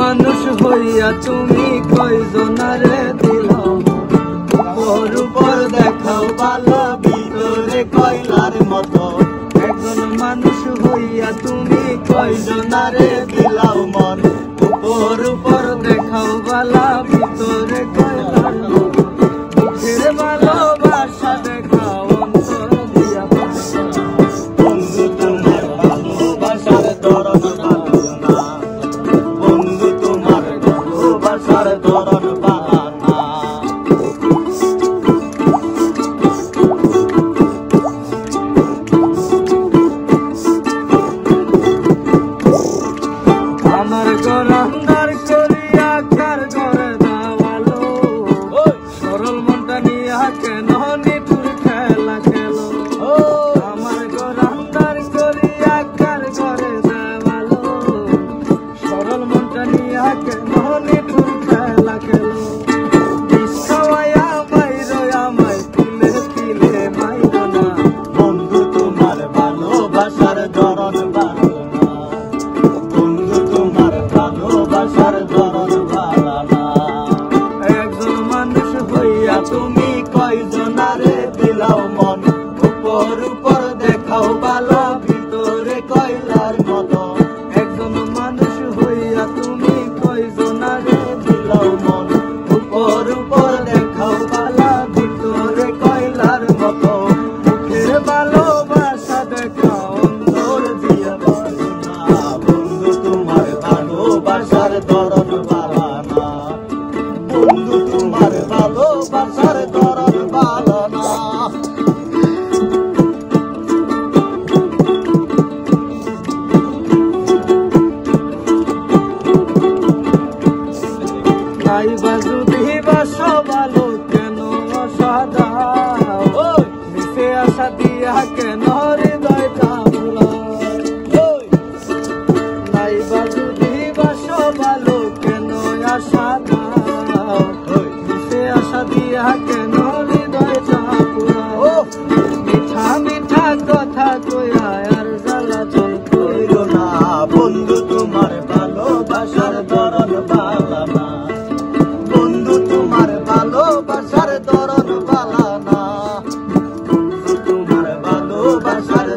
মানুষ হইয়া তুমি কয়জনারে দিলাম ওর উপর দেখাও ভালো ভিতরে কয়লার মতো। একজন মানুষ হইয়া তুমি কয়জনারে দিলাও মন উপর উপর দেখাও ভালো ভিতরে কয়লার মতো। মুখের ভালোবাসা দেখাও অন্তর দিয়া বন্ধু তোমার ভালোবাসার ধরন ভালো না, বন্ধু তোমার ভালোবাসার ধরন ভালো না। আমার ঘর আন্ধার করিয়া কার ঘরে দাওয়ালো, সরল মনটা নিয়া কেন নিঠুর খেলা খেলো। আমার ঘর আন্ধার করিয়া কার ঘরে দাওয়ালো, সরল মনটা নিয়া কেন নিঠুর খেলা খেলো। বিষ খাওয়াইয়া মাইরো আমায় তিলে তিলে মাইরো না, বন্ধু তোমার ভালোবাসার ধরন ভালো না, বন্ধু তোমার ভালোবাসার ধরন ভালো না। একজন মানুষ হইয়া তুমি কয়জনারে দিলাও মন উপর উপর দেখাও ভালো ভিতরে কয়লার মতো। একজন মানুষ হইয়া তুমি কয়জনারে দিলাও মন উপর উপর দেখাও ভালো ভিতরে কয়লার মতো। মুখের ভালোবাসা দেখাও অন্তর দিয়া ভালো না, বন্ধু তোমার ভালোবাসার ধরন ভালো না, বন্ধু তোমার ভালোবাসার ধরন ভালো না। নাই বাজু দিবাসা ভালো কেন অসাদাও, নিচে আশা দিয়া কেন হৃদয়টা ভুলাও। নাই বাজু দিবাসা ভালো কেন আশা দাও, নিচে আশা দিয়া কেন হৃদয়টা ভুলাও। মিঠা মিঠা কথা কইয়া আর জ্বালাতন কইরো না, বন্ধু তোমার ভালোবাসার ধরন ভালো না, বন্ধু তোমার ভালোবাসার ধরন ভালো না, বন্ধু তোমার ভালোবাসার